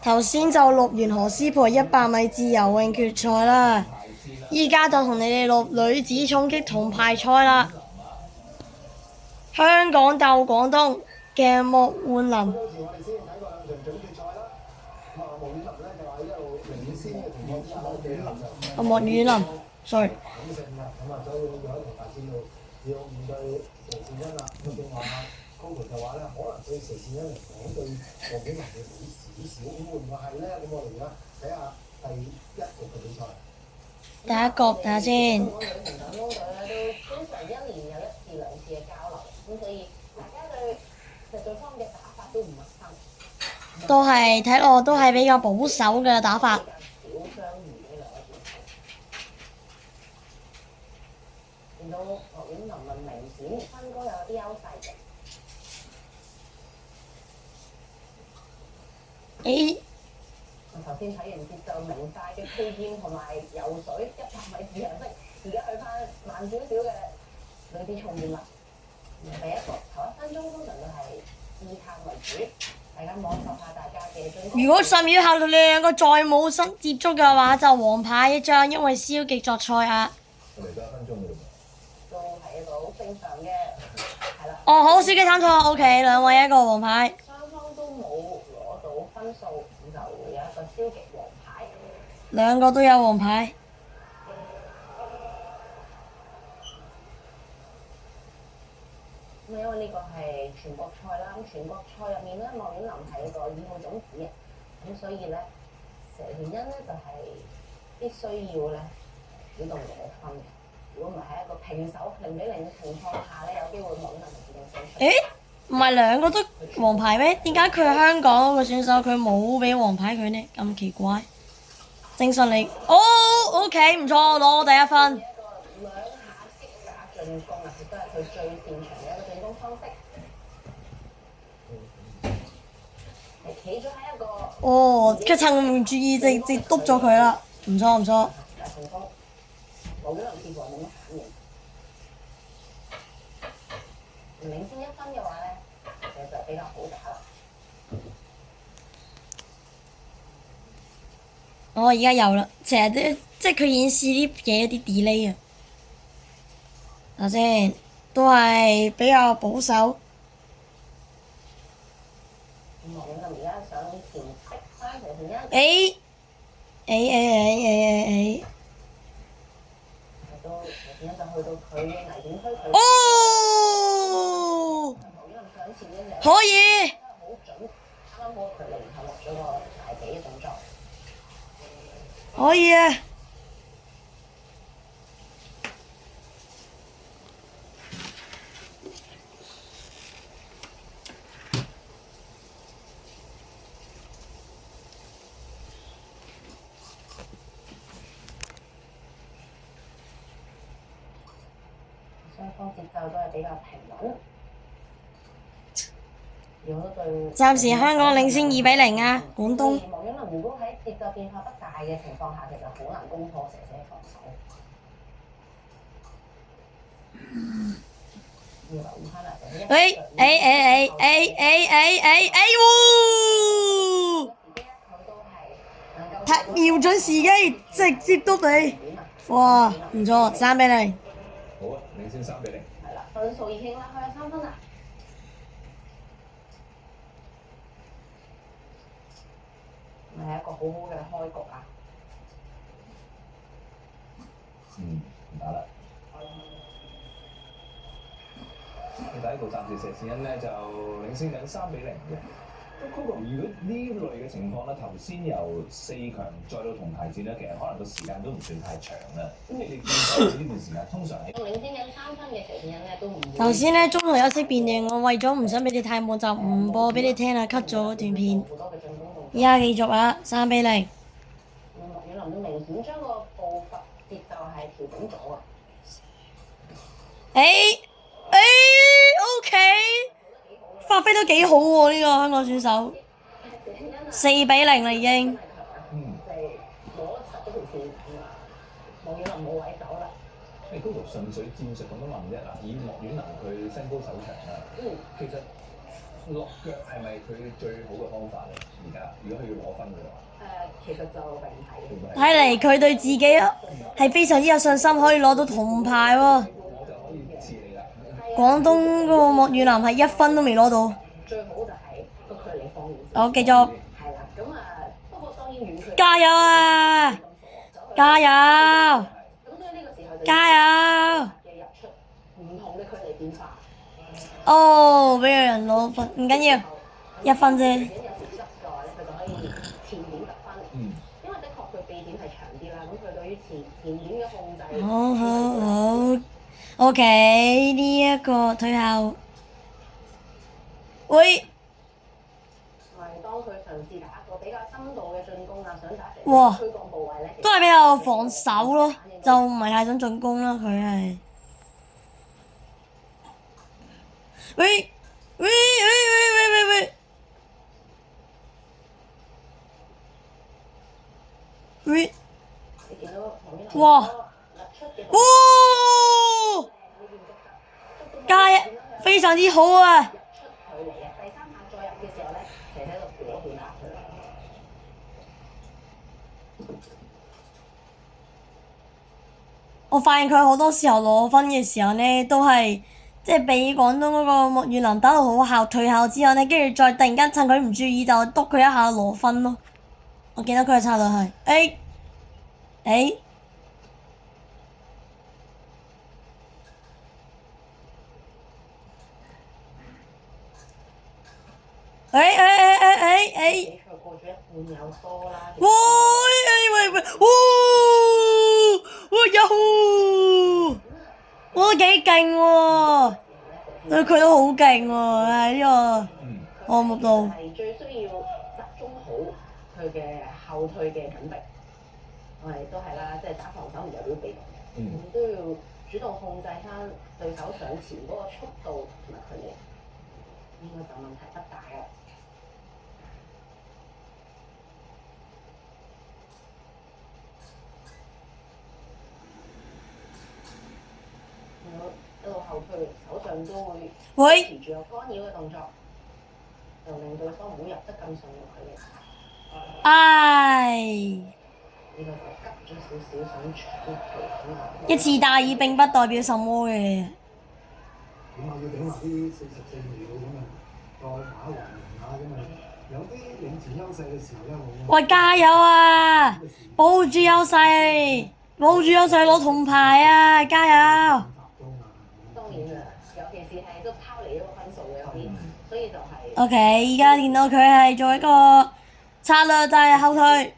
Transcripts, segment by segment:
頭先就錄完何詩蓓100米自由泳決賽啦，依家就同你哋錄女子衝擊銅牌賽啦。香港鬥廣東嘅莫煥林。莫煥林 ，sorry。高培嘅話咧，可能對佘善欣嚟講對黃景文會好少少，咁會唔會係咧？咁我哋而家睇下第一局嘅比賽。第一局睇下先。香港隊同廣東隊咧都經常1年有1次2次嘅交流，咁所以大家對對方嘅打法都唔陌生。都係睇落都係比較保守嘅打法。少相遇呢兩個選手，見到莫煥林明顯身高有啲優勢嘅。頭先睇完節奏明快嘅配劍同埋游水100米自由式，而家去翻慢少少嘅女子重劍啦。第一個頭1分鐘通常都係試探為主，大家摸索下大家嘅進攻。如果10秒後你兩個再冇身接觸嘅話，就黃牌一張，因為消極作賽啊。我哋都1分鐘嘅都係一個好正常嘅，係啦。哦，好，消極參賽 ，OK， 兩位一個黃牌。雙方都冇攞到分數，咁就會有一個消極黃牌。兩個都有黃牌。咁因為呢個係全國賽啦，咁全國賽入面咧，莫煥林係一個2號種子嘅，咁所以咧，佘善欣咧就係必須要咧主動攞分嘅。如果唔係喺一個平手0-0嘅情況下咧，有機會莫煥林自動勝出。誒，唔係兩個都黃牌咩？點解佢係香港嗰個選手佢冇俾黃牌佢呢？咁奇怪。正順利，哦 ，OK， 唔錯，攞第1分。一個2下擊打進攻啊，亦都係佢最擅長嘅一個進攻方式。係企咗喺一個哦，佢趁唔注意直接篤咗佢啦，唔錯唔錯。進攻，莫煥林似乎係冇乜反應。領先1分嘅話咧，其實就比較好打啦。我而家有啦，成日都即係佢演示啲嘢有啲 delay 啊。睇先，都係比較保守。莫煥林而家上前逼翻佘善欣。都佘善欣就去到佢嘅危險區，佢。哦，莫煥林上前嘅時候。可以。好準，啱啱好距離，然後落咗個大髀嘅動作。可以啊！雙方節奏都係比較平穩。暫時香港領先2-0啊，廣東。莫煥林如果喺節奏變化不大嘅情況下，其實好難攻破佘嘅防守。要留意翻啦，睇瞄準時機，直接篤你。哇，唔錯，3-0。好啊，領先3-0。係啦，分數已經拉開3分啦。係一個好好嘅開局啊！唔打啦。第一局暫時佘善欣咧就領先緊3-0嘅。咁 Coco， 如果呢類嘅情況咧，頭先由4強再到銅牌戰咧，其實可能個時間都唔算太長啦。咁你哋見到呢段時間，通常係領先緊3分嘅佘善欣咧都唔會。頭先呢，中途休息辨認，我為咗唔想俾你太悶，就唔播俾你聽啦，cut 咗段片。而家繼續啊，3-0。莫煥林都明顯將個步伐節奏係調整咗啊！OK， 發揮得幾好喎呢個香港選手。4-0啦已經。即係攞實嗰條線，莫煥林冇位走啦。誒高度順水戰術咁樣問啫嗱，以莫婉能佢身高手長啦，其實落腳係咪佢最好嘅方法咧？而家如果佢要攞分嘅話，其實就並唔係嘅。睇嚟佢對自己係非常之有信心，可以攞到銅牌喎。我就可以似你啦。廣東嗰個莫婉南係1分都未攞到。最好就係個距離方面。好，繼續。係啦，咁不過當然遠距離。加油啊！加油！咁所以呢個時候就加油！嘅入出唔同嘅距離變化。哦，俾人攞分，唔緊要，1分啫。有時執在咧，佢就可以前點得分。因為的確佢臂展係長啲啦，咁佢對於前點嘅控制。好。OK，呢一個退後。喂。係當佢嘗試打一個比較深度嘅進攻啊，想打成哇推廣部位咧，都係比較防守咯，就唔係太想進攻啦。佢係。喂。你見到旁邊哇！突出嘅哇！加一，非常之好啊！入出距離啊，第3下再入嘅時候咧，其實喺度果斷打佢。我發現佢好多時候攞分嘅時候呢，都係即係俾廣東嗰個莫雨林打到好後退後之後呢，跟住再突然間趁佢唔注意就督佢一下攞分咯。我記得佢嘅策略係比賽過咗一半有多啦。喂！哇幾勁喎！佢都好勁喎喺呢個項目度。係最需要集中好佢嘅後退嘅緊逼。我哋都係啦，即係打防守唔代表被動嘅，都要主動控制翻對手上前嗰個速度同埋距離，應該就問題不大啦。一路後退，手上都會持住有干擾嘅動作，就令對方唔好入得咁順嘅距離。呢個就急咗少少，想搶佢。一次大意並不代表什麼嘅。起碼要頂下啲44秒咁啊，再打橫下咁啊，有啲領前優勢嘅時候咧，喂，加油啊！保住優勢，攞銅牌啊！加油！當然啦，尤其是係都拋離咗個分數嘅有啲，所以就係。OK，而家見到佢係做一個策略就係後退。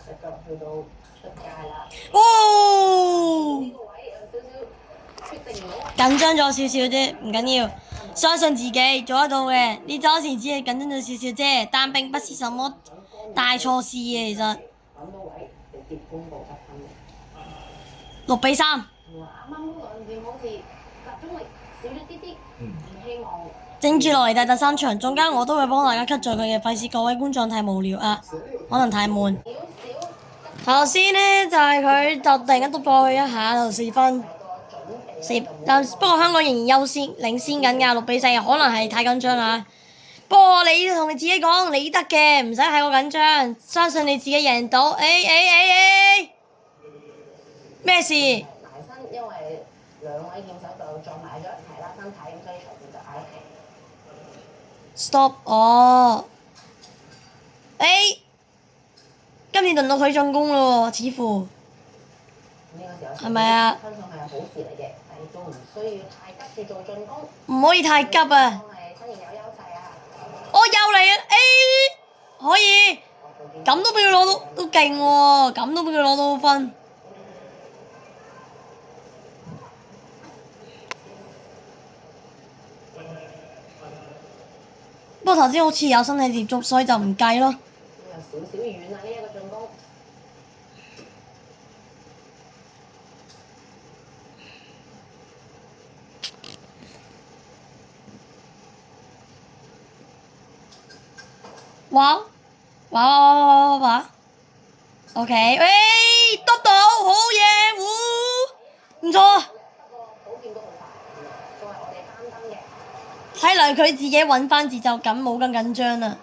隻腳去到出界啦。哦！呢個位有少少決定唔到。緊張咗少少啫，唔緊要，相信自己做得到嘅。呢當時只係緊張咗少少啫，但並不是什麼大錯事嘅，其實。揾到位，直接公佈得分。6-3。啱啱兩邊好似集中力少咗啲啲，唔希望。整住落嚟第3場，中間我都會幫大家 cut 咗佢嘅，費事各位觀眾太無聊啊，可能太悶。頭先呢，就係佢就突然間督咗佢一下就4分，但不過香港仍然領先緊㗎6-4，可能係太緊張啦。不過你要同你自己講，你得嘅，唔使太過緊張，相信你自己贏到。咩事？埋身，因為兩位劍手就撞埋咗一齊啦，身體咁，所以裁判就嗌停。Stop！今年輪到佢進攻咯喎，似乎。呢個時候係咪啊？分數係好事嚟嘅，但亦都唔需要太急住做進攻。唔可以太急啊！係身形有優勢啊！又嚟啊！可以，咁都俾佢攞到，都勁喎！咁都俾佢攞到分。不過頭先好似有身體接觸，所以就唔計咯。有少少遠啊！呢一個進攻。哇！OK， 喂，篤到，好嘢，唔錯啊！睇嚟佢自己揾翻節奏感，冇咁緊張啦。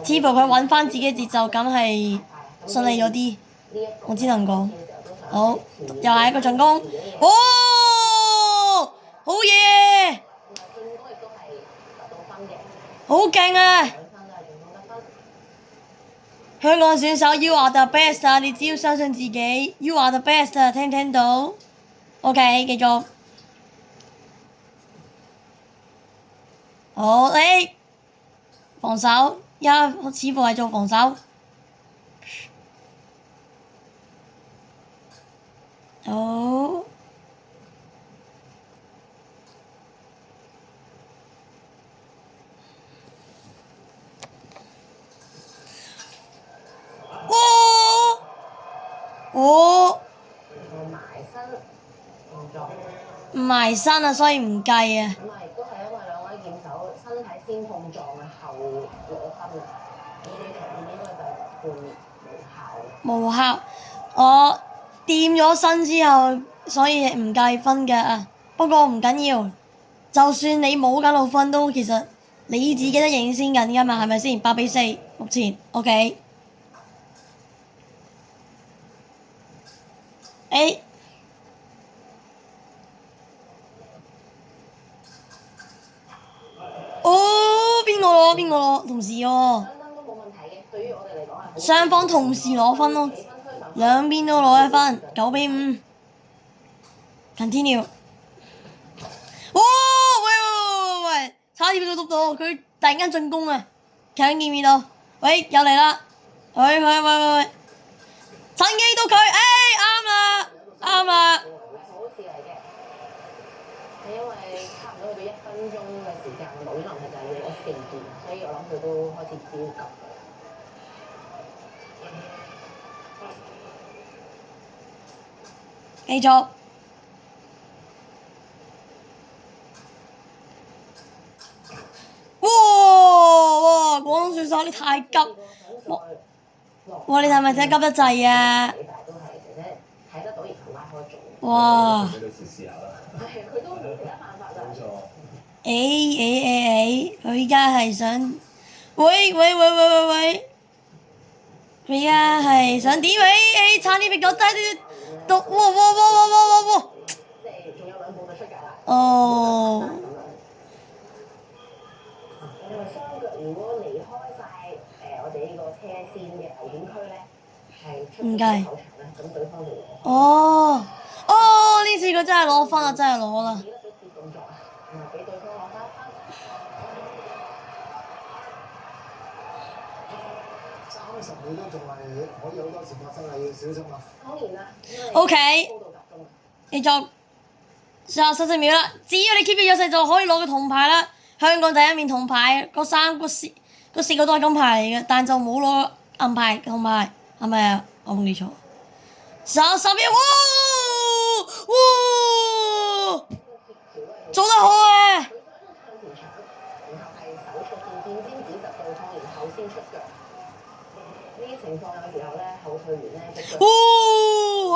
似乎佢揾翻自己節奏感係順利咗啲，我只能講。好，又係一個進攻，好嘢！好勁啊！香港選手 You are the best 啊！你只要相信自己 ，You are the best 啊！聽唔聽到 ？OK， 繼續。好，防守，而家似乎係做防守。好。埋身啊，所以唔計啊。咁啊，亦都係因為兩位劍手身體先碰撞啊，後攞分啊，咁呢場面應該就判無效。無效，我掂咗身之後，所以唔計分嘅啊。不過唔緊要，就算你冇加到分都，其實你自己都領先緊㗎嘛，係咪先？8-4，目前 OK。邊個攞？同時喎。雙分都冇問題嘅，對於我哋嚟講係。雙方同時攞分咯，兩邊都攞一分，9-5。Continue。喂！差啲俾佢篤到，佢突然間進攻啊！睇見唔見到？喂，又嚟啦！喂！趁機到佢，啱啦！係好事嚟嘅，係因為差唔多去到1分鐘嘅時間，盧婉林係就係要攞4件，所以我諗佢都開始焦急㗎啦。繼續。哇！廣東選手你太急，哇！你係咪真係急得滯啊？睇得到然後拉開做。哇！俾佢試下啦。係，佢都冇其他辦法㗎。冇錯。佢而家係想，喂！佢而家係想點？差啲俾腳低啲讀，哇！即係仲有2步就出界啦。哦。因為雙腳如果離開晒我哋呢個車線嘅危險區咧，係出咗球場咧，咁對方就哦，呢次佢真係攞分啊！真係攞啦。記得咗接動作啊，同埋俾對方攞翻分。30秒都仲係可以好多事發生啊，要小心啊！當然啦，因為 OK，高度集中。繼續，最後30秒啦！只要你 keep 住優勢就可以攞個銅牌啦。香港第一面銅牌，嗰4個都係金牌嚟嘅，但就冇攞銀牌銅牌，係咪啊？我冇記錯。10秒，做得好啊！向前搶，然後係手出劍尖指實對方，然後先出腳。呢啲情況有時候咧，後退完咧隻腳。可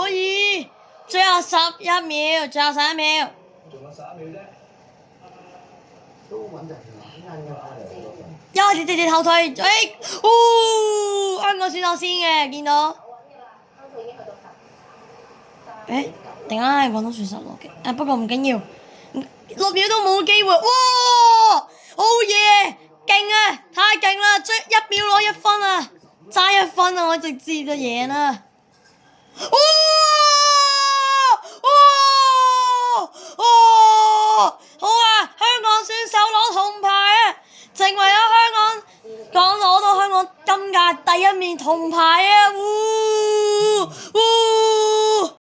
以，最後11秒。仲有11秒啫。都穩陣㗎。一開始直接後退，香港選手先嘅，見到。突然間係廣東選手攞嘅，不過唔緊要，6秒都冇機會，哇！好嘢，勁啊，太勁啦，1秒攞1分啊，差1分啊，我直接就贏啦！好啊，香港選手攞銅牌啊，成為咗香港攞到香港今屆第1面銅牌啊！